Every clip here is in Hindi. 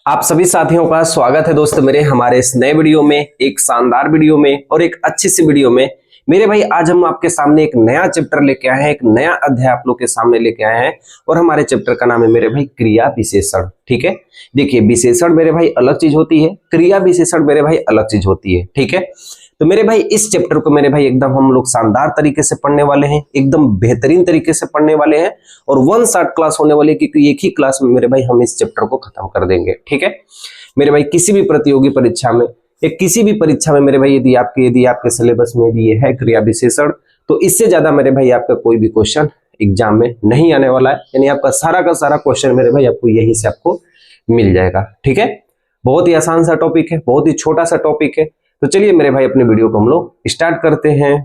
आप सभी साथियों का स्वागत है दोस्त मेरे हमारे इस नए वीडियो में, एक शानदार वीडियो में और एक अच्छी सी वीडियो में। मेरे भाई आज हम आपके सामने एक नया चैप्टर लेके आए हैं, एक नया अध्याय आप लोग के सामने लेके आए हैं और हमारे चैप्टर का नाम है मेरे भाई क्रिया विशेषण। ठीक है, देखिए विशेषण मेरे भाई अलग चीज होती है, क्रिया विशेषण मेरे भाई अलग चीज होती है। ठीक है, तो मेरे भाई इस चैप्टर को मेरे भाई एकदम हम लोग शानदार तरीके से पढ़ने वाले हैं, एकदम बेहतरीन तरीके से पढ़ने वाले हैं और वन शॉट क्लास होने वाली है, क्योंकि एक ही क्लास में मेरे भाई हम इस चैप्टर को खत्म कर देंगे। ठीक है मेरे भाई, किसी भी प्रतियोगी परीक्षा में या किसी भी परीक्षा में मेरे भाई यदि आपके सिलेबस में यदि ये है क्रिया विशेषण, तो इससे ज्यादा मेरे भाई आपका कोई भी क्वेश्चन एग्जाम में नहीं आने वाला है। यानी आपका सारा का सारा क्वेश्चन मेरे भाई आपको यहीं से आपको मिल जाएगा। ठीक है, बहुत ही आसान सा टॉपिक है, बहुत ही छोटा सा टॉपिक है। तो चलिए मेरे भाई अपने वीडियो को हम लोग स्टार्ट करते हैं।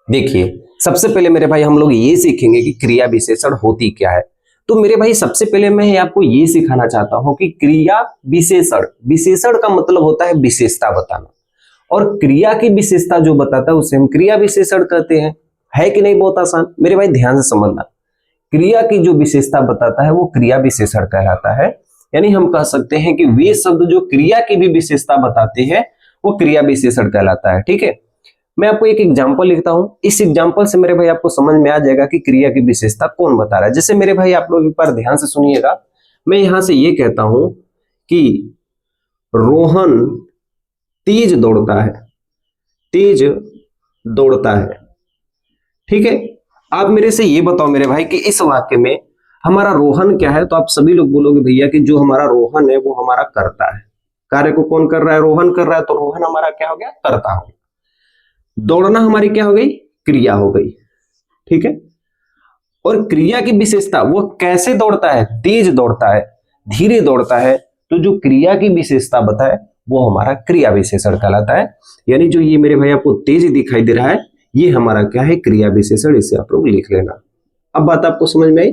देखिए सबसे पहले मेरे भाई हम लोग ये सीखेंगे कि क्रिया विशेषण होती क्या है। तो मेरे भाई सबसे पहले मैं आपको ये सिखाना चाहता हूं कि क्रिया विशेषण, विशेषण का मतलब होता है विशेषता बताना, और क्रिया की विशेषता जो बताता है उसे हम क्रिया विशेषण कहते हैं। है कि नहीं? बहुत आसान। मेरे भाई ध्यान से समझना, क्रिया की जो विशेषता बताता है वो क्रिया विशेषण कहलाता है। यानी हम कह सकते हैं कि वे शब्द जो क्रिया की भी विशेषता बताते हैं वो क्रिया विशेषण कहलाता है। ठीक है, मैं आपको एक एग्जांपल लिखता हूं, इस एग्जांपल से मेरे भाई आपको समझ में आ जाएगा कि क्रिया की विशेषता कौन बता रहा है। जैसे मेरे भाई आप लोग एक बार ध्यान से सुनिएगा, मैं यहां से ये कहता हूं कि रोहन तेज दौड़ता है, तेज दौड़ता है। ठीक है, आप मेरे से ये बताओ मेरे भाई कि इस वाक्य में हमारा रोहन क्या है। तो आप सभी लोग बोलोगे भैया कि जो हमारा रोहन है वो हमारा कर्ता है। कार्य को कौन कर रहा है? रोहन कर रहा है, तो रोहन हमारा क्या हो गया? कर्ता हो गया। दौड़ना हमारी क्या हो गई? क्रिया हो गई। ठीक है, और क्रिया की विशेषता वो कैसे दौड़ता है? तेज दौड़ता है, धीरे दौड़ता है। तो जो क्रिया की विशेषता बताए वो हमारा क्रिया विशेषण कहलाता है। यानी जो ये मेरे भाई आपको तेज दिखाई दे रहा है ये हमारा क्या है? क्रिया विशेषण। इसे आप लोग लिख लेना। अब बात आपको समझ में आई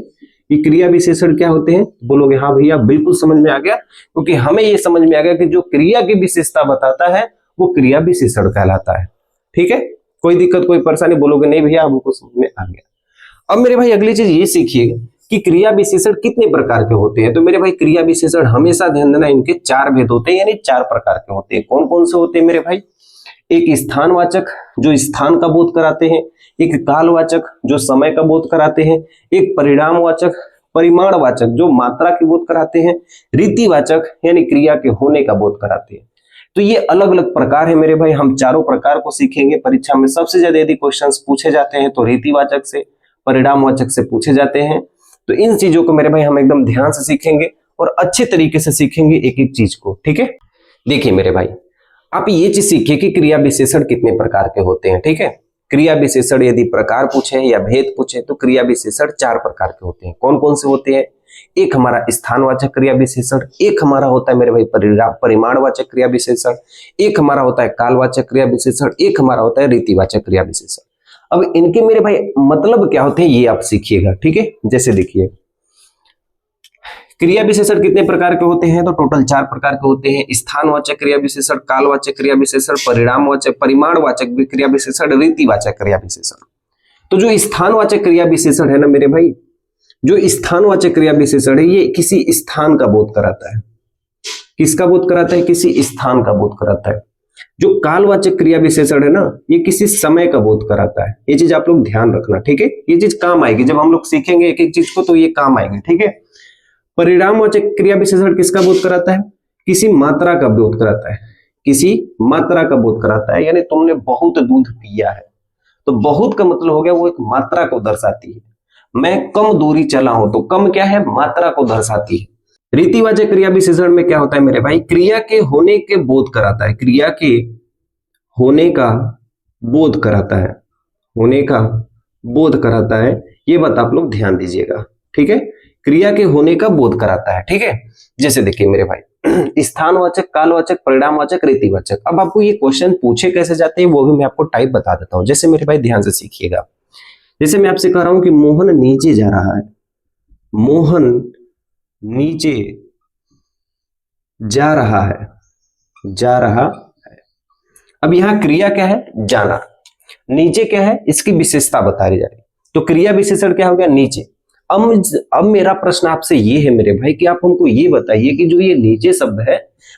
कि क्रिया विशेषण क्या होते हैं? बोलोगे हाँ भैया बिल्कुल समझ में आ गया, क्योंकि हमें ये समझ में आ गया कि जो क्रिया की विशेषता बताता है वो क्रिया विशेषण कहलाता है। ठीक है, कोई दिक्कत कोई परेशानी? बोलोगे नहीं भैया हमको समझ में आ गया। अब मेरे भाई अगली चीज ये सीखिए कि क्रिया विशेषण कितने प्रकार के होते हैं। तो मेरे भाई क्रिया विशेषण हमेशा ध्यान देना, इनके चार भेद होते हैं, यानी चार प्रकार के होते हैं। कौन कौन से होते हैं मेरे भाई? एक स्थानवाचक जो स्थान का बोध कराते हैं, एक कालवाचक जो समय का बोध कराते हैं, एक परिणामवाचक परिमाणवाचक जो मात्रा की बोध कराते हैं, रीतिवाचक यानी क्रिया के होने का बोध कराते हैं। तो ये अलग अलग प्रकार है मेरे भाई, हम चारों प्रकार को सीखेंगे। परीक्षा में सबसे ज्यादा यदि क्वेश्चंस पूछे जाते हैं तो रीतिवाचक से, परिणामवाचक से पूछे जाते हैं। तो इन चीजों को मेरे भाई हम एकदम ध्यान से सीखेंगे और अच्छे तरीके से सीखेंगे एक एक चीज को। ठीक है, देखिए मेरे भाई आप ये चीज सीखिए कि क्रिया विशेषण कितने प्रकार के होते हैं। ठीक है, क्रिया विशेषण यदि प्रकार पूछे या भेद पूछे तो क्रिया विशेषण चार प्रकार के होते हैं। कौन कौन से होते हैं? एक हमारा स्थानवाचक क्रिया विशेषण, एक हमारा होता है मेरे भाई परिमाणवाचक क्रिया विशेषण, एक हमारा होता है कालवाचक क्रिया विशेषण, एक हमारा होता है रीतिवाचक क्रिया विशेषण। अब इनके मेरे भाई मतलब क्या होते हैं ये आप सीखिएगा। ठीक है, जैसे देखिए क्रिया विशेषण कितने प्रकार के होते हैं? तो टोटल चार प्रकार के होते हैं। स्थानवाचक क्रिया विशेषण, कालवाचक क्रिया विशेषण, परिणामवाचक परिमाणवाचक क्रिया विशेषण, रीतिवाचक क्रिया विशेषण। तो जो स्थानवाचक क्रिया विशेषण है ना मेरे भाई, जो स्थानवाचक क्रिया विशेषण है ये किसी स्थान का बोध कराता है। किसका बोध कराता है? किसी स्थान का बोध कराता है। जो कालवाचक क्रिया विशेषण है ना ये किसी समय का बोध कराता है। ये चीज आप लोग ध्यान रखना। ठीक है, ये चीज काम आएगी जब हम लोग सीखेंगे एक एक चीज को, तो ये काम आएगी। ठीक है, परिणामवाचक क्रिया विशेषण किसका बोध कराता है? किसी मात्रा का बोध कराता है। किसी मात्रा का बोध कराता है, यानी तुमने बहुत दूध पिया है, तो बहुत का मतलब हो गया वो एक मात्रा को दर्शाती है। मैं कम दूरी चला हूं, तो कम क्या है? मात्रा को दर्शाती है। रीतिवाचक क्रिया विशेषण में क्या होता है मेरे भाई? क्रिया के होने के बोध कराता है। क्रिया के होने का बोध कराता है, होने का बोध कराता है। ये बात आप लोग ध्यान दीजिएगा। ठीक है, क्रिया के होने का बोध कराता है। ठीक है, जैसे देखिए मेरे भाई स्थानवाचक, कालवाचक, परिणामवाचक, रीतिवाचक। अब आपको ये क्वेश्चन पूछे कैसे जाते हैं वो भी मैं आपको टाइप बता देता हूं। जैसे मेरे भाई ध्यान से सीखिएगा, जैसे मैं आपसे कह रहा हूं कि मोहन नीचे जा रहा है, मोहन नीचे जा रहा है, जा रहा है। अब यहां क्रिया क्या है? जाना। नीचे क्या है? इसकी विशेषता बता रही जा रही। तो क्रिया विशेषण क्या हो गया? नीचे। अब मेरा प्रश्न आपसे ये है मेरे भाई कि आप हमको ये बताइए कि जो ये नीचे शब्द है,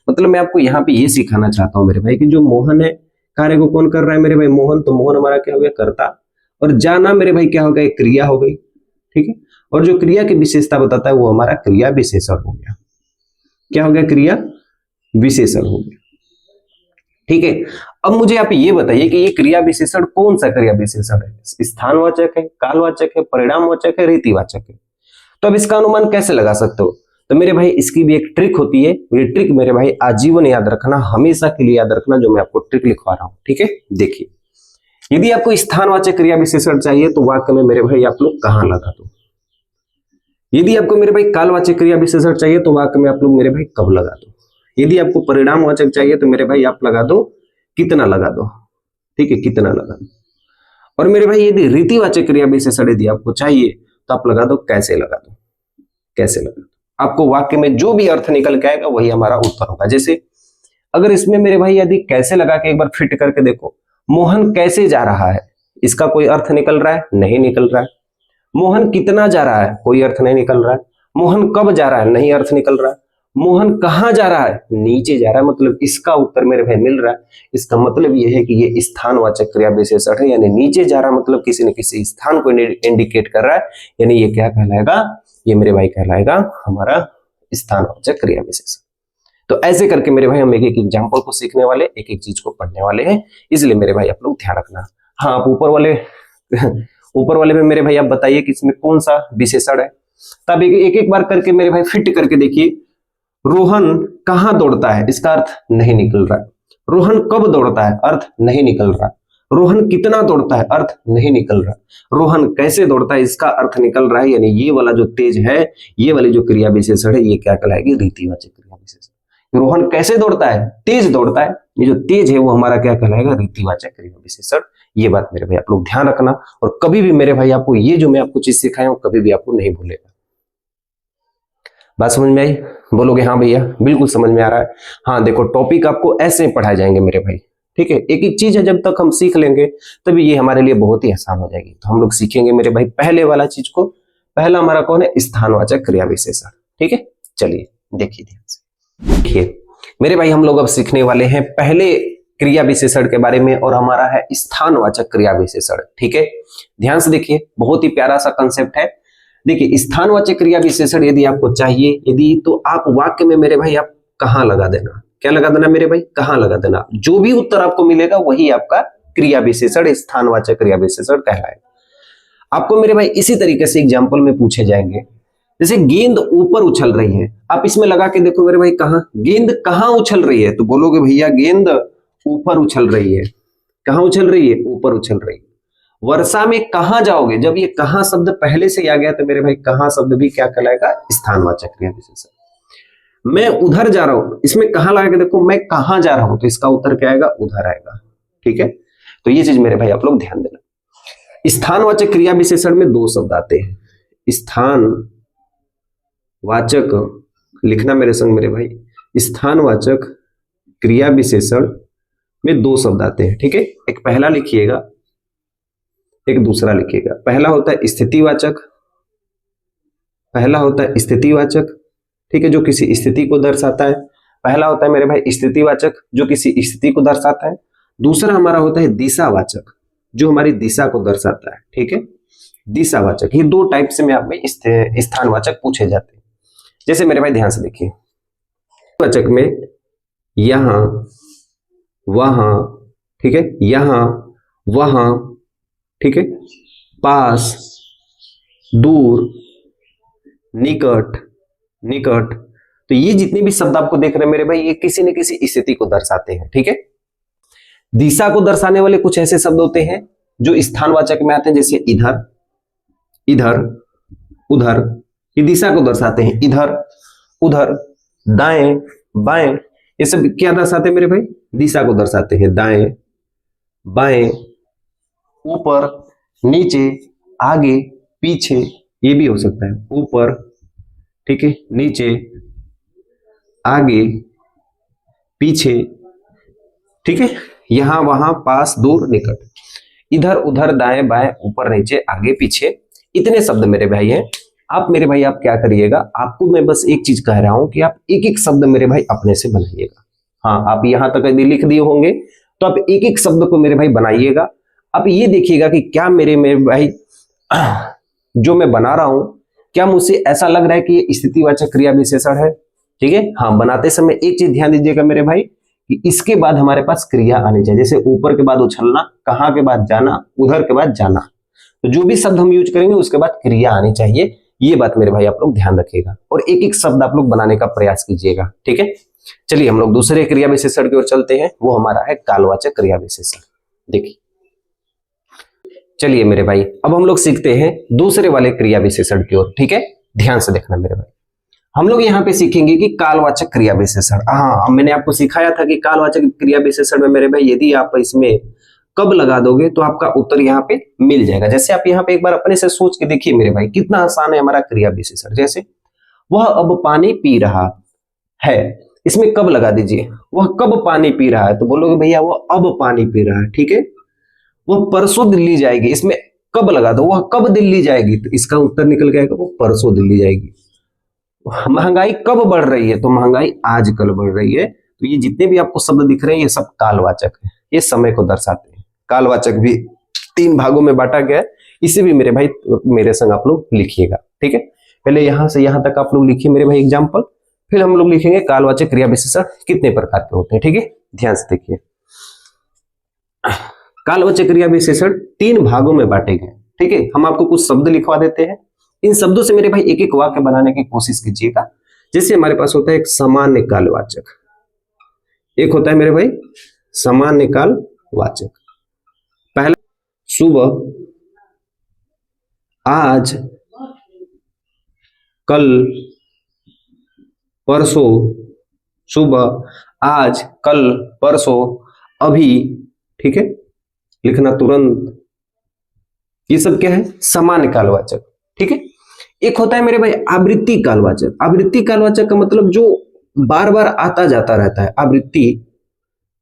मतलब मैं आपको यहाँ पे ये सिखाना चाहता हूँ मेरे भाई कि जो मोहन है, कार्य को कौन कर रहा है मेरे भाई? मोहन। तो मोहन हमारा क्या हो गया? कर्ता। और जाना मेरे भाई क्या हो गया? क्रिया हो गई। ठीक है। और जो क्रिया की विशेषता बताता है वो हमारा क्रिया विशेषण हो गया। क्या हो गया? क्रिया विशेषण हो गया। ठीक है। अब मुझे आप ये बताइए कि ये क्रिया विशेषण कौन सा क्रिया विशेषण है? स्थानवाचक है, कालवाचक है, परिणामवाचक है, रीतिवाचक है? तो अब इसका अनुमान कैसे लगा सकते हो? तो मेरे भाई इसकी भी एक ट्रिक होती है। ये ट्रिक मेरे भाई आजीवन याद रखना, हमेशा के लिए याद रखना, जो मैं आपको ट्रिक लिखवा रहा हूं। ठीक है। देखिए, यदि आपको स्थानवाचक क्रिया विशेषण चाहिए तो वाक्य में मेरे भाई आप लोग कहां लगा दो। यदि आपको मेरे भाई कालवाचक क्रिया विशेषण चाहिए तो वाक्य में आप लोग मेरे भाई कब लगा दो। यदि आपको परिणामवाचक चाहिए तो मेरे भाई आप लगा दो कितना लगा दो। ठीक है, कितना लगा दो। और मेरे भाई यदि रीतिवाचक क्रिया विशेषण यदि आपको चाहिए तो आप लगा दो कैसे लगा दो। कैसे लगा दो, आपको वाक्य में जो भी अर्थ निकल के आएगा वही हमारा उत्तर होगा। जैसे अगर इसमें मेरे भाई यदि कैसे लगा के एक बार फिट करके देखो, मोहन कैसे जा रहा है, इसका कोई अर्थ निकल रहा है? नहीं निकल रहा है। मोहन कितना जा रहा है? कोई अर्थ नहीं निकल रहा है। मोहन कब जा रहा है? नहीं अर्थ निकल रहा है। मोहन कहां जा रहा है? नीचे जा रहा है। मतलब इसका उत्तर मेरे भाई मिल रहा है। इसका मतलब यह है कि ये स्थानवाचक क्रिया विशेषण है, यानी नीचे जा रहा मतलब किसी न किसी स्थान को इंडिकेट कर रहा है, यानी ये क्या कहलाएगा? ये मेरे भाई कहलाएगा हमारा स्थानवाचक क्रिया विशेषण। तो ऐसे करके मेरे भाई हम एक एक एग्जाम्पल को सीखने वाले, एक एक चीज को पढ़ने वाले हैं, इसलिए मेरे भाई आप लोग ध्यान रखना। हाँ, आप ऊपर वाले में मेरे भाई आप बताइए कि इसमें कौन सा विशेषण है। तब एक एक बार करके मेरे भाई फिट करके देखिए। रोहन कहां दौड़ता है? इसका अर्थ नहीं निकल रहा है। रोहन कब दौड़ता है? अर्थ नहीं निकल रहा। रोहन कितना दौड़ता है? अर्थ नहीं निकल रहा। रोहन कैसे दौड़ता है? इसका अर्थ निकल रहा है, यानी ये वाला जो तेज है, ये वाली जो क्रिया विशेषण है, ये क्या कहलाएगी? रीतिवाचक क्रिया विशेषण। रोहन कैसे दौड़ता है? तेज दौड़ता है। ये जो तेज है वो हमारा क्या कहलाएगा? रीतिवाचक क्रिया विशेषण। ये बात मेरे भाई आप लोग ध्यान रखना, और कभी भी मेरे भाई आपको ये जो मैं आपको चीज सिखाया हूं कभी भी आपको नहीं भूलेगा। बात समझ में आई? बोलोगे हाँ भैया बिल्कुल समझ में आ रहा है। हाँ देखो, टॉपिक आपको ऐसे पढ़ाए जाएंगे मेरे भाई। ठीक है, एक एक चीज है, जब तक हम सीख लेंगे तभी ये हमारे लिए बहुत ही आसान हो जाएगी। तो हम लोग सीखेंगे मेरे भाई पहले वाला चीज को। पहला हमारा कौन है? स्थानवाचक क्रिया विशेषण। ठीक है, चलिए देखिए ध्यान से। देखिए मेरे भाई हम लोग अब सीखने वाले हैं पहले क्रिया विशेषण के बारे में, और हमारा है स्थानवाचक क्रिया विशेषण। ठीक है, ध्यान से देखिए, बहुत ही प्यारा सा कंसेप्ट है। देखिए, स्थानवाचक क्रिया विशेषण यदि आपको चाहिए, यदि तो आप वाक्य में मेरे भाई आप कहां लगा देना? क्या लगा देना मेरे भाई? कहां लगा देना? जो भी उत्तर आपको मिलेगा वही आपका क्रिया विशेषण, स्थानवाचक क्रिया विशेषण कहलाएगा। आपको मेरे भाई इसी तरीके से एग्जाम्पल में पूछे जाएंगे। जैसे गेंद ऊपर उछल रही है, आप इसमें लगा के देखो मेरे भाई कहां गेंद कहां उछल रही है? तो बोलोगे भैया गेंद ऊपर उछल रही है। कहां उछल रही है? ऊपर उछल रही है। वर्षा में कहां जाओगे? जब ये कहां शब्द पहले से आ गया तो मेरे भाई कहां शब्द भी क्या कहलाएगा? स्थानवाचक क्रिया विशेषण। मैं उधर जा रहा हूं, इसमें कहां लगा के देखो, मैं कहां जा रहा हूं, तो इसका उत्तर क्या आएगा? उधर आएगा। ठीक है, तो ये चीज मेरे भाई आप लोग ध्यान देना। स्थानवाचक क्रिया विशेषण में दो शब्द आते हैं। स्थानवाचक, लिखना मेरे संग मेरे भाई, स्थानवाचक क्रिया विशेषण में दो शब्द आते हैं। ठीक है, एक पहला लिखिएगा, एक दूसरा लिखिएगा। पहला होता है स्थितिवाचक, पहला होता है स्थितिवाचक। ठीक है, जो किसी स्थिति को दर्शाता है। पहला होता है मेरे भाई स्थितिवाचक, जो किसी स्थिति को दर्शाता है। दूसरा हमारा होता है दिशावाचक, जो हमारी दिशा को दर्शाता है। ठीक है, दिशावाचक। ये दो टाइप से में आप में स्थानवाचक पूछे जाते हैं। जैसे मेरे भाई ध्यान से देखिए, वाचक में यहां वहां, ठीक है, यहां वहां, ठीक है, पास, दूर, निकट, निकट। तो ये जितने भी शब्द आपको देख रहे हैं मेरे भाई, ये किसी न किसी स्थिति को दर्शाते हैं। ठीक है, दिशा को दर्शाने वाले कुछ ऐसे शब्द होते हैं जो स्थानवाचक में आते हैं, जैसे इधर, इधर, उधर। ये दिशा को दर्शाते हैं। इधर, उधर, दाएं, बाएं, ये सब क्या दर्शाते हैं मेरे भाई? दिशा को दर्शाते हैं। दाएं, बाएं, ऊपर, नीचे, आगे, पीछे, ये भी हो सकता है। ऊपर, ठीक है, नीचे, आगे, पीछे, ठीक है, यहां वहां, पास, दूर, निकट। इधर, उधर, दाएं, बाएं, ऊपर, नीचे, आगे, पीछे, इतने शब्द मेरे भाई हैं आप मेरे भाई आप क्या करिएगा, आपको मैं बस एक चीज कह रहा हूं कि आप एक एक शब्द मेरे भाई अपने से बनाइएगा। हाँ, आप यहां तक यदि लिख दिए होंगे तो आप एक एक शब्द को मेरे भाई बनाइएगा। आप ये देखिएगा कि क्या मेरे भाई जो मैं बना रहा हूं, क्या मुझसे ऐसा लग रहा है कि ये स्थितिवाचक क्रिया विशेषण है। ठीक है, हाँ, बनाते समय एक चीज ध्यान दीजिएगा मेरे भाई कि इसके बाद हमारे पास क्रिया आनी चाहिए। जैसे ऊपर के बाद उछलना, कहाँ के बाद जाना, उधर के बाद जाना, तो जो भी शब्द हम यूज करेंगे उसके बाद क्रिया आनी चाहिए। ये बात मेरे भाई आप लोग ध्यान रखिएगा और एक एक शब्द आप लोग बनाने का प्रयास कीजिएगा। ठीक है, चलिए हम लोग दूसरे क्रिया विशेषण की ओर चलते हैं। वो हमारा है कालवाचक क्रिया विशेषण। देखिए, चलिए मेरे भाई अब हम लोग सीखते हैं दूसरे वाले क्रिया विशेषण की ओर। ठीक है, ध्यान से देखना मेरे भाई। हम लोग यहाँ पे सीखेंगे कि कालवाचक क्रिया विशेषण। हाँ, मैंने आपको सिखाया था कि कालवाचक क्रिया विशेषण में मेरे भाई यदि आप इसमें कब लगा दोगे तो आपका उत्तर यहाँ पे मिल जाएगा। जैसे आप यहाँ पे एक बार अपने से सोच के देखिए मेरे भाई, कितना आसान है हमारा क्रिया विशेषण। जैसे वह अब पानी पी रहा है, इसमें कब लगा दीजिए, वह कब पानी पी रहा है, तो बोलोगे भैया वो अब पानी पी रहा है। ठीक है, वह परसों दिल्ली जाएगी, इसमें कब लगा दो, वह कब दिल्ली जाएगी, तो इसका उत्तर निकल गया वो परसों दिल्ली जाएगी। महंगाई कब बढ़ रही है, तो महंगाई आजकल बढ़ रही है। तो ये जितने भी आपको शब्द दिख रहे हैं ये सब कालवाचक है, ये समय को दर्शाते हैं। कालवाचक भी 3 भागों में बांटा गया है, इसे भी मेरे भाई मेरे संग आप लोग लिखिएगा। ठीक है, पहले यहां से यहां तक आप लोग लिखिए मेरे भाई एग्जाम्पल, फिर हम लोग लिखेंगे कालवाचक क्रिया विशेषण कितने प्रकार के होते हैं। ठीक है, ध्यान से देखिए। कालवाचक क्रिया विशेषण 3 भागों में बांटे गए। ठीक है, हम आपको कुछ शब्द लिखवा देते हैं, इन शब्दों से मेरे भाई एक एक वाक्य बनाने की कोशिश कीजिएगा। जैसे हमारे पास होता है एक सामान्य कालवाचक, एक होता है मेरे भाई सामान्य कालवाचक। पहला सुबह, आज, कल, परसों, सुबह, आज, कल, परसों, अभी। ठीक है, लिखना तुरंत, ये सब क्या है, सामान्य कालवाचक। ठीक है, एक होता है मेरे भाई आवृत्ति कालवाचक। आवृत्ति कालवाचक का मतलब जो बार बार आता जाता रहता है, आवृत्ति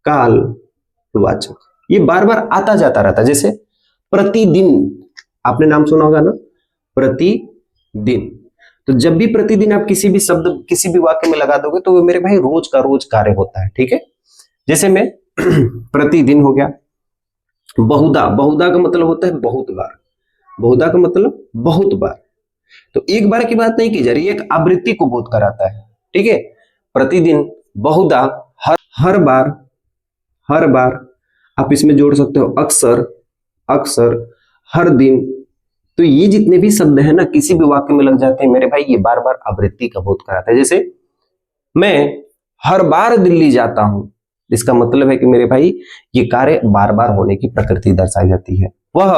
कालवाचक, ये बार बार आता जाता रहता है। जैसे प्रतिदिन, आपने नाम सुना होगा ना, प्रतिदिन। तो जब भी प्रतिदिन आप किसी भी शब्द किसी भी वाक्य में लगा दोगे तो वो मेरे भाई रोज का रोज कार्य होता है। ठीक है, जैसे मैं प्रतिदिन हो गया। बहुधा, बहुधा का मतलब होता है बहुत बार, बहुधा का मतलब बहुत बार। तो एक बार की बात नहीं की जा रही है, एक आवृत्ति को बोध कराता है। ठीक है, प्रतिदिन, बहुधा, हर बार, हर बार। आप इसमें जोड़ सकते हो अक्सर, अक्सर, हर दिन। तो ये जितने भी शब्द है ना किसी भी वाक्य में लग जाते हैं मेरे भाई, ये बार बार आवृत्ति का बोध कराता है। जैसे मैं हर बार दिल्ली जाता हूं, इसका मतलब है कि मेरे भाई ये कार्य बार बार होने की प्रकृति दर्शाई जाती है। वह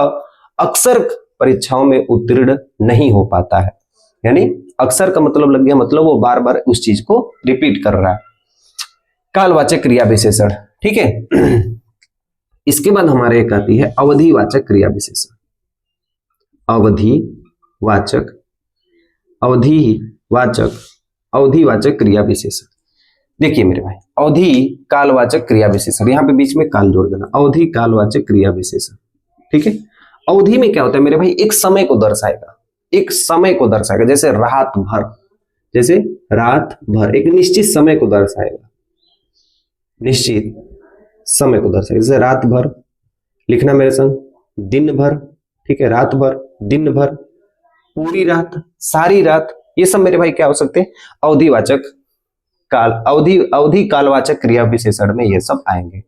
अक्सर परीक्षाओं में उत्तीर्ण नहीं हो पाता है, यानी अक्सर का मतलब लग गया, मतलब वो बार बार उस चीज को रिपीट कर रहा है। कालवाचक क्रिया विशेषण। ठीक है, इसके बाद हमारे एक आती है अवधिवाचक क्रिया विशेषण। अवधिवाचक, अवधिवाचक, अवधिवाचक क्रिया विशेषण। देखिए मेरे भाई, अवधि कालवाचक क्रिया विशेषण, यहां पे बीच में काल जोड़ देना, अवधि कालवाचक क्रिया विशेषण। ठीक है, अवधि में क्या होता है मेरे भाई, एक समय को दर्शाएगा, एक समय को दर्शाएगा। जैसे रात भर, जैसे रात भर एक निश्चित समय को दर्शाएगा, निश्चित समय को दर्शाएगा। जैसे रात भर, लिखना मेरे संग, दिन भर। ठीक है, रात भर, दिन भर, पूरी रात, सारी रात, ये सब मेरे भाई क्या हो सकते हैं, अवधिवाचक काल, अवधि कालवाचक क्रिया विशेषण में ये सब आएंगे।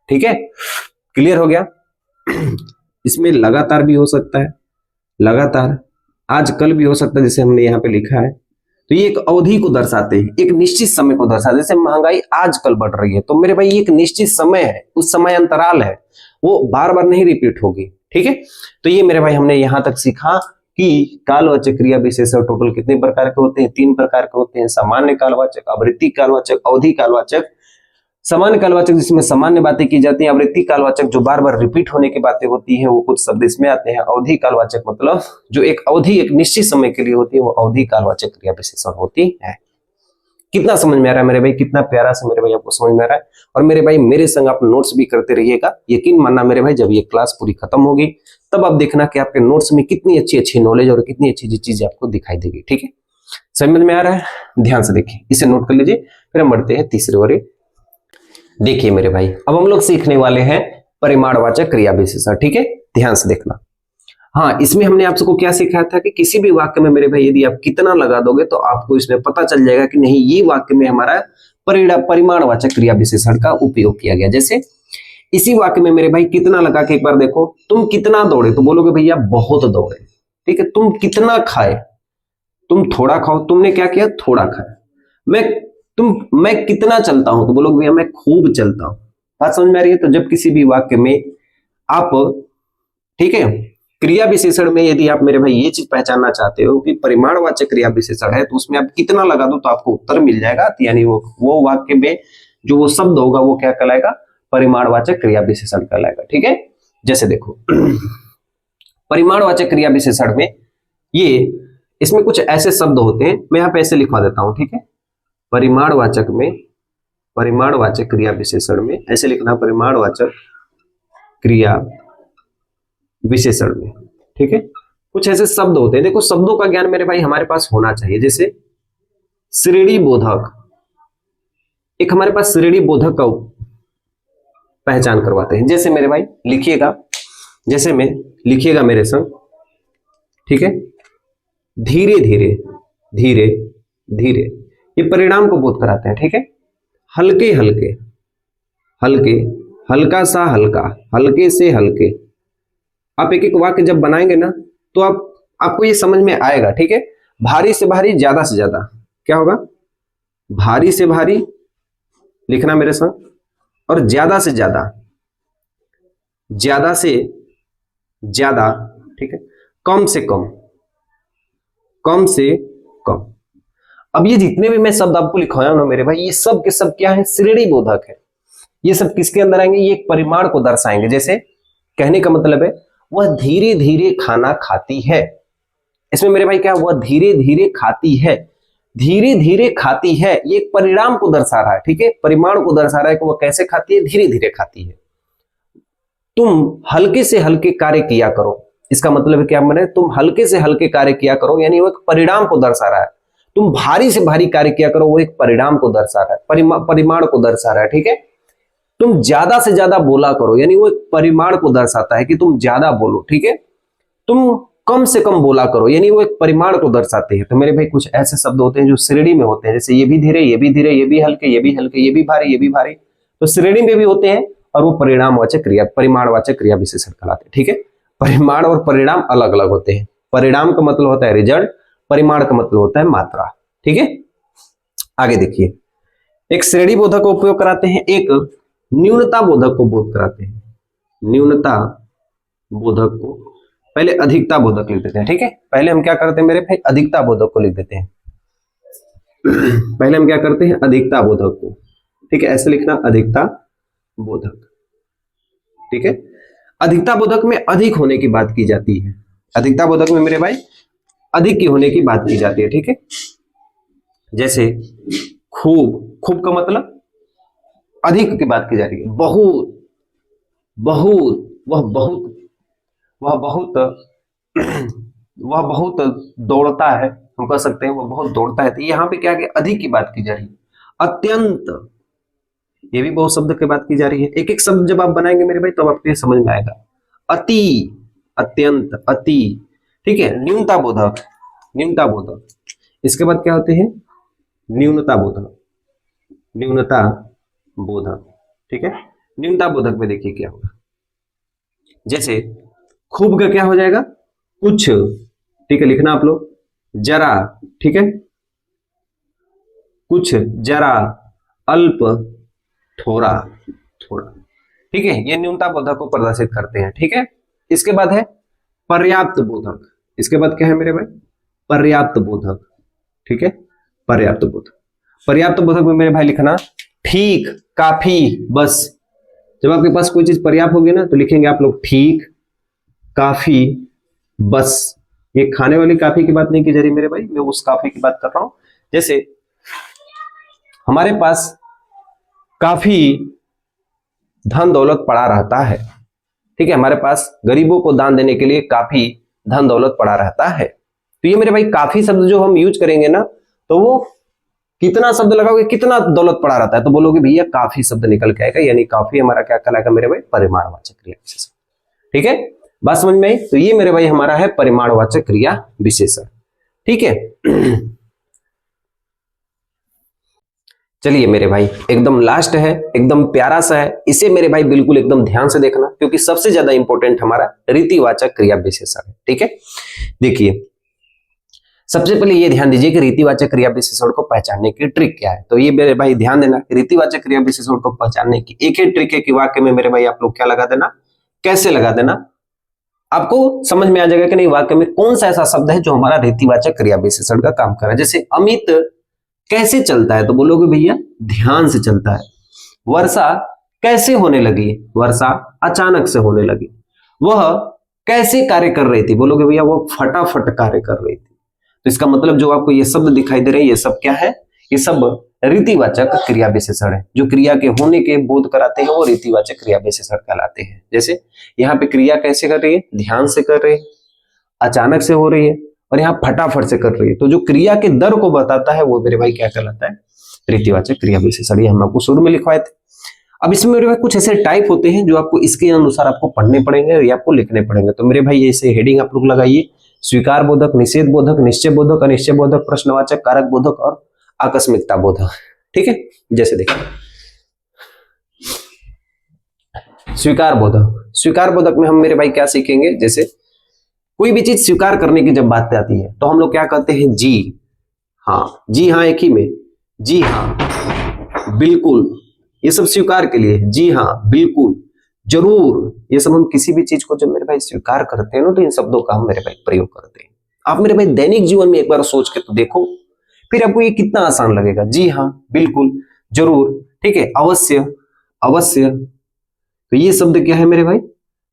ठीक है, क्लियर हो गया। इसमें लगातार भी हो सकता है, लगातार, आज कल भी हो सकता है, जैसे हमने यहाँ पे लिखा है। तो ये एक अवधि को दर्शाते हैं, एक निश्चित समय को दर्शाते हैं। जैसे महंगाई आजकल बढ़ रही है, तो मेरे भाई एक निश्चित समय है, उस समय अंतराल है, वो बार बार नहीं रिपीट होगी। ठीक है, तो ये मेरे भाई हमने यहां तक सीखा कि कालवाचक क्रिया विशेषण टोटल कितने प्रकार के होते हैं, 3 प्रकार के होते हैं। सामान्य कालवाचक, आवृत्ति कालवाचक, अवधि कालवाचक। सामान्य कालवाचक जिसमें सामान्य बातें की जाती हैं, आवृत्ति कालवाचक जो बार बार रिपीट होने की बातें होती हैं, वो कुछ शब्द इसमें आते हैं। अवधि कालवाचक मतलब जो एक अवधि, एक निश्चित समय के लिए होती है, वो अवधि कालवाचक क्रिया विशेषण होती है। कितना समझ में आ रहा है मेरे भाई, कितना प्यारा से मेरे भाई आपको समझ में आ रहा है। और मेरे भाई मेरे संग आप नोट्स भी करते रहिएगा। यकीन मानना मेरे भाई, जब ये क्लास पूरी खत्म होगी तब आप देखना कि आपके नोट्स में कितनी अच्छी अच्छी नॉलेज और कितनी अच्छी अच्छी चीजें आपको दिखाई देगी। ठीक है, समझ में आ रहा है? ध्यान से देखिए, इसे नोट कर लीजिए। फिर हम बढ़ते हैं तीसरे ओर। देखिए मेरे भाई, अब हम लोग सीखने वाले हैं परिमाणवाचक क्रिया विशेषण। ठीक है, ध्यान से देखना। हाँ, इसमें हमने आप सबको क्या सिखाया था कि किसी भी वाक्य में मेरे भाई यदि आप कितना लगा दोगे तो आपको इसमें पता चल जाएगा कि नहीं, ये वाक्य में हमारा परिमाणवाचक क्रिया विशेषण का उपयोग किया गया। जैसे इसी वाक्य में मेरे भाई कितना लगा के एक बार देखो, तुम कितना दौड़े तो बोलोगे भैया बहुत दौड़े। ठीक है, तुम कितना खाए, तुम थोड़ा खाओ, तुमने क्या किया, थोड़ा खाया। मैं कितना चलता हूं तो बोलोगे भैया मैं खूब चलता हूं। बात समझ में आ रही है? तो जब किसी भी वाक्य में आप, ठीक है, क्रिया विशेषण में यदि आप मेरे भाई ये चीज पहचानना चाहते हो कि परिमाणवाचक क्रिया विशेषण है, तो उसमें आप कितना लगा दो तो आपको उत्तर मिल जाएगा। यानी वो वाक्य में जो वो शब्द होगा वो क्या कहलाएगा, परिमाणवाचक क्रिया विशेषण कहलाएगा। ठीक है, जैसे देखो परिमाणवाचक क्रिया विशेषण में ये, इसमें कुछ ऐसे शब्द होते हैं, मैं यहाँ पे ऐसे लिखवा देता हूं। ठीक है, परिमाणवाचक में, परिमाणवाचक क्रिया विशेषण में ऐसे लिखना, परिमाणवाचक क्रिया विशेषण में। ठीक है, कुछ ऐसे शब्द होते हैं, देखो शब्दों का ज्ञान मेरे भाई हमारे पास होना चाहिए। जैसे श्रेणी बोधक, एक हमारे पास श्रेणी बोधक का पहचान करवाते हैं। जैसे मेरे भाई लिखिएगा, जैसे में लिखिएगा मेरे संग। ठीक है, धीरे धीरे, धीरे धीरे, ये परिणाम को बोध कराते हैं। ठीक है, हल्के हल्के, हल्के, हल्का सा हल्का, हल्के से हल्के। आप एक एक वाक्य जब बनाएंगे ना तो आपको ये समझ में आएगा। ठीक है, भारी से भारी, ज्यादा से ज्यादा, क्या होगा, भारी से भारी लिखना मेरे साथ, और ज्यादा से ज्यादा, ज्यादा से ज्यादा। ठीक है, कम से कम, कम से कम। अब ये जितने भी मैं शब्द आपको लिखवाया ना मेरे भाई, ये सब के सब क्या है, श्रेणी बोधक है। ये सब किसके अंदर आएंगे, ये एक परिमाण को दर्शाएंगे। जैसे कहने का मतलब है वह धीरे धीरे खाना खाती है। इसमें मेरे भाई क्या, वह धीरे धीरे खाती है, धीरे धीरे खाती है, ये एक परिणाम को दर्शा रहा है। ठीक है, परिमाण को दर्शा रहा है कि वह कैसे खाती है, धीरे धीरे खाती है। तुम हल्के से हल्के कार्य किया करो, इसका मतलब है क्या, मैंने तुम हल्के से हल्के कार्य किया करो, यानी वो एक परिणाम को दर्शा रहा है। तुम भारी से भारी कार्य किया करो, वो एक परिणाम को दर्शा रहा है, परिमाण को दर्शा रहा है। ठीक है, तुम ज्यादा से ज्यादा बोला करो, यानी वो एक परिमाण को दर्शाता है कि तुम ज्यादा बोलो। ठीक है, तुम कम से कम बोला करो, यानी वो एक परिमाण को दर्शाते हैं। तो मेरे भाई कुछ ऐसे शब्द होते हैं जो श्रेणी में होते हैं, जैसे ये भी धीरे, ये भी धीरे, ये भी हल्के, ये भी हल्के, ये भी भारी, ये भी भारी, तो श्रेणी में भी होते हैं और वो परिणामवाचक क्रिया, परिमाणवाचक क्रिया विशेषण कहलाते हैं। ठीक है, परिमाण और परिणाम अलग अलग होते हैं। परिणाम का मतलब होता है रिजल्ट, परिमाण का मतलब होता है मात्रा। ठीक है, आगे देखिए, एक श्रेणी बोधक का उपयोग कराते हैं, एक न्यूनता बोधक को बोध कराते हैं। न्यूनता बोधक को, पहले अधिकता बोधक लिख देते हैं। ठीक है, पहले हम क्या करते हैं मेरे भाई, अधिकता बोधक को लिख देते हैं। पहले हम क्या करते हैं, अधिकता बोधक को। ठीक है, ऐसे लिखना, अधिकता बोधक। ठीक है, अधिकता बोधक में अधिक होने की बात की जाती है। अधिकता बोधक में मेरे भाई अधिक की होने की बात की जाती है। ठीक है, जैसे खूब, खूब का मतलब अधिक की बात की जा रही है। बहुत, बहुत, वह बहुत, वह बहुत, वह बहुत दौड़ता है, हम कह सकते हैं वह बहुत दौड़ता है। तो यहाँ पे क्या, अधिक की बात की जा रही है। अत्यंत, ये भी बहुत शब्द की बात की जा रही है। एक एक शब्द जब आप बनाएंगे मेरे भाई तब आपको ये समझ में आएगा। अति, अत्यंत, अति। ठीक है, न्यूनता बोधक, न्यूनता बोधक। इसके बाद क्या होते हैं, न्यूनता बोधक, न्यूनता बोधक। ठीक है, न्यूनता बोधक में देखिए क्या होगा, जैसे खूब का क्या हो जाएगा, कुछ। ठीक है, लिखना आप लोग, जरा। ठीक है, कुछ, जरा, अल्प, थोड़ा, थोड़ा। ठीक है, ये न्यूनता बोधक को प्रदर्शित करते हैं। ठीक है, इसके बाद है पर्याप्त बोधक। इसके बाद क्या है मेरे भाई, पर्याप्त बोधक। ठीक है, पर्याप्त बोधक। पर्याप्त बोधक में मेरे भाई लिखना ठीक, काफी, बस। जब आपके पास कोई चीज पर्याप्त होगी ना तो लिखेंगे आप लोग ठीक, काफी, बस। ये खाने वाली काफी की बात नहीं की जा रही मेरे भाई, मैं उस काफी की बात कर रहा हूं। जैसे हमारे पास काफी धन दौलत पड़ा रहता है, ठीक है, हमारे पास गरीबों को दान देने के लिए काफी धन दौलत पड़ा रहता है। तो ये मेरे भाई काफी शब्द जो हम यूज करेंगे ना, तो वो कितना शब्द लगाओगे, कितना दौलत पड़ा रहता है, तो बोलोगे भैया काफी शब्द निकल के आएगा, यानी काफी हमारा क्या कहलाएगा मेरे भाई, परिमाणवाचक क्रिया विशेषण। ठीक है, बात समझ में आई? तो ये मेरे भाई हमारा है परिमाणवाचक क्रिया विशेषण। ठीक है, चलिए मेरे भाई एकदम लास्ट है, एकदम प्यारा सा है, इसे मेरे भाई बिल्कुल एकदम ध्यान से देखना, क्योंकि सबसे ज्यादा इंपॉर्टेंट हमारा रीतिवाचक क्रिया विशेषण है। ठीक है, देखिए सबसे पहले ये ध्यान दीजिए कि रीतिवाचक क्रिया विशेषण को पहचानने की ट्रिक क्या है। तो ये मेरे भाई ध्यान देना, रीतिवाचक क्रिया विशेषण को पहचानने की एक ही ट्रिक है कि वाक्य में मेरे भाई आप लोग क्या लगा देना, कैसे लगा देना, आपको समझ में आ जाएगा कि नहीं वाक्य में कौन सा ऐसा शब्द है जो हमारा रीतिवाचक क्रिया विशेषण का काम कर रहा है। जैसे अमित कैसे चलता है, तो बोलोगे भैया ध्यान से चलता है। वर्षा कैसे होने लगी, वर्षा अचानक से होने लगी। वह कैसे कार्य कर रही थी, बोलोगे भैया वो फटाफट कार्य कर रही थी। तो इसका मतलब जो आपको ये शब्द दिखाई दे रहे हैं, ये सब क्या है, ये सब रीतिवाचक क्रिया विशेषण है। जो क्रिया के होने के बोध कराते हैं वो रीतिवाचक क्रिया विशेषण कहलाते हैं। जैसे यहाँ पे क्रिया कैसे कर रही है, ध्यान से कर रही है, अचानक से हो रही है, और यहाँ फटाफट से कर रही है। तो जो क्रिया के दर को बताता है वो मेरे भाई क्या कहलाता है, रीतिवाचक क्रिया विशेषण। ये हम आपको शुरू में लिखवाए थे। अब इसमें मेरे भाई कुछ ऐसे टाइप होते हैं जो आपको इसके अनुसार आपको पढ़ने पड़ेंगे या आपको लिखने पड़ेंगे। तो मेरे भाई ऐसे हेडिंग आप लोग लगाइए, स्वीकार बोधक, निषेध बोधक, निश्चय बोधक, अनिश्चय बोधक, प्रश्नवाचक, कारक बोधक और आकस्मिकता बोधक। ठीक है, जैसे देखिए स्वीकार बोधक, स्वीकार बोधक में हम मेरे भाई क्या सीखेंगे, जैसे कोई भी चीज स्वीकार करने की जब बात आती है तो हम लोग क्या कहते हैं, जी हाँ, जी हाँ एक ही में, जी हाँ बिल्कुल, ये सब स्वीकार के लिए, जी हाँ बिल्कुल, जरूर, ये सब हम किसी भी चीज को जब मेरे भाई स्वीकार करते हैं ना, तो इन शब्दों का हम मेरे भाई प्रयोग करते हैं। आप मेरे भाई दैनिक जीवन में एक बार सोच के तो देखो, फिर आपको ये कितना आसान लगेगा। जी हाँ बिल्कुल, जरूर, ठीक है, अवश्य, अवश्य, तो ये शब्द क्या है मेरे भाई,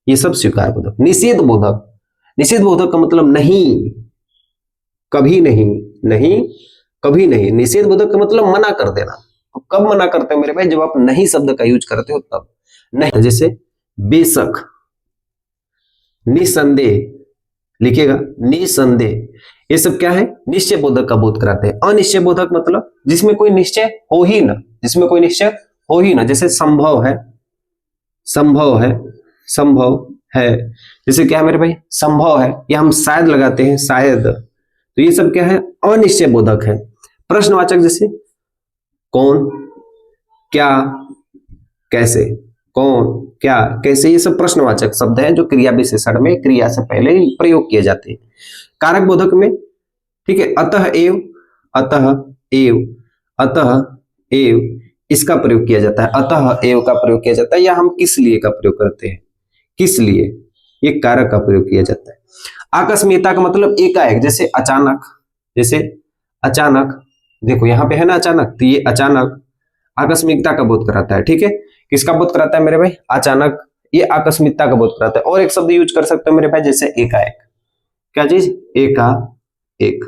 ये सब स्वीकार बोधक। निषेध बोधक, निषेध बोधक का मतलब नहीं, कभी नहीं, नहीं कभी नहीं। निषेध बोधक का मतलब मना कर देना। तो कब मना करते हैं मेरे भाई, जब आप नहीं शब्द का यूज करते हो तब। नहीं, जैसे बेशक, निसंदेह लिखिएगा, निसंदेह, ये सब क्या है, निश्चय बोधक का बोध कराते हैं। अनिश्चय बोधक मतलब जिसमें कोई निश्चय हो ही ना, जिसमें कोई निश्चय हो ही ना, जैसे संभव है, संभव है, संभव है, जैसे क्या है मेरे भाई, संभव है, या हम शायद लगाते हैं, शायद। तो ये सब क्या है, अनिश्चय बोधक है। प्रश्नवाचक जैसे कौन, क्या, कैसे, कौन, क्या, कैसे, ये सब प्रश्नवाचक शब्द हैं जो क्रिया विशेषण में क्रिया से पहले प्रयोग किए जाते हैं। कारक बोधक में, ठीक है, अतः एव, अतः एव, अतः एव, इसका प्रयोग किया जाता है, अतः एव का प्रयोग किया जाता है, या हम किस लिए का प्रयोग करते हैं, किस लिए, ये कारक का प्रयोग किया जाता है। आकस्मिकता का मतलब एकाएक, जैसे अचानक, जैसे अचानक, देखो यहाँ पे है ना अचानक, तो ये अचानक आकस्मिकता का बोध कराता है। ठीक है, किसका बोध कराता है मेरे भाई, अचानक, ये आकस्मिकता का बोध कराता है। और एक शब्द यूज कर सकते हो मेरे भाई, जैसे एकाएक, क्या चीज, एकाएक।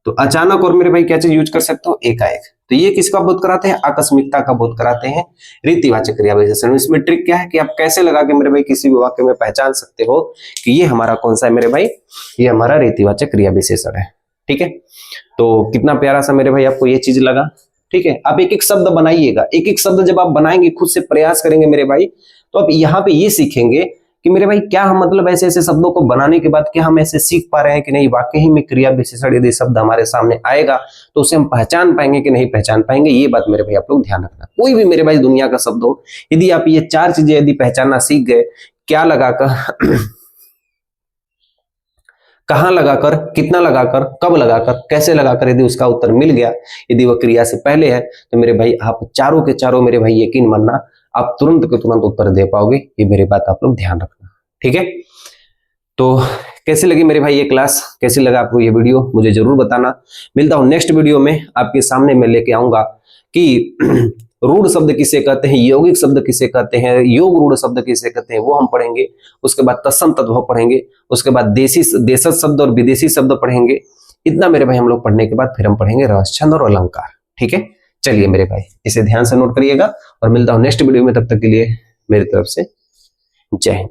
तो अचानक और मेरे भाई क्या चीज यूज कर सकते हो, एकाएक। तो ये किसका बोध कराते हैं, आकस्मिकता का बोध कराते हैं रीतिवाचक क्रिया विशेषण। इसमें ट्रिक क्या है कि आप कैसे लगा के मेरे भाई किसी भी वाक्य में पहचान सकते हो कि ये हमारा कौन सा है मेरे भाई, ये हमारा रीतिवाचक क्रिया विशेषण है। ठीक है, तो कितना प्यारा सा मेरे भाई आपको ये चीज लगा। ठीक है, आप एक एक शब्द बनाइएगा, एक एक शब्द जब आप बनाएंगे, खुद से प्रयास करेंगे मेरे भाई, तो आप यहाँ पे ये सीखेंगे कि मेरे भाई क्या हम मतलब ऐसे ऐसे शब्दों को बनाने के बाद क्या हम ऐसे सीख पा रहे हैं कि नहीं, वाकई ही में क्रिया विशेषण यदि शब्द हमारे सामने आएगा तो उसे हम पहचान पाएंगे कि नहीं पहचान पाएंगे। ये बात मेरे भाई आप लोग ध्यान रखना। कोई भी मेरे भाई दुनिया का शब्द हो, यदि आप ये चार चीजें यदि पहचानना सीख गए, क्या लगाकर, कहां लगाकर, कितना लगाकर, कब लगाकर, कैसे लगाकर, यदि उसका उत्तर मिल गया, यदि वह क्रिया से पहले है, तो मेरे भाई आप चारों के चारों मेरे भाई यकीन मानना आप तुरंत के तुरंत उत्तर दे पाओगे। ये मेरी बात आप लोग ध्यान रखना। ठीक है, तो कैसी लगी मेरे भाई ये क्लास, कैसी लगा आपको ये वीडियो, मुझे जरूर बताना। मिलता हूं नेक्स्ट वीडियो में, आपके सामने मैं लेके आऊंगा कि रूढ़ शब्द किसे कहते हैं, यौगिक शब्द किसे कहते हैं, योग रूढ़ शब्द किसे कहते हैं, वो हम पढ़ेंगे। उसके बाद तत्सम तद्भव पढ़ेंगे, उसके बाद देशज शब्द और विदेशी शब्द पढ़ेंगे। इतना मेरे भाई हम लोग पढ़ने के बाद फिर हम पढ़ेंगे रस, छंद और अलंकार। ठीक है, चलिए मेरे भाई इसे ध्यान से नोट करिएगा और मिलता हूं नेक्स्ट वीडियो में। तब तक के लिए मेरी तरफ से जय हिंद।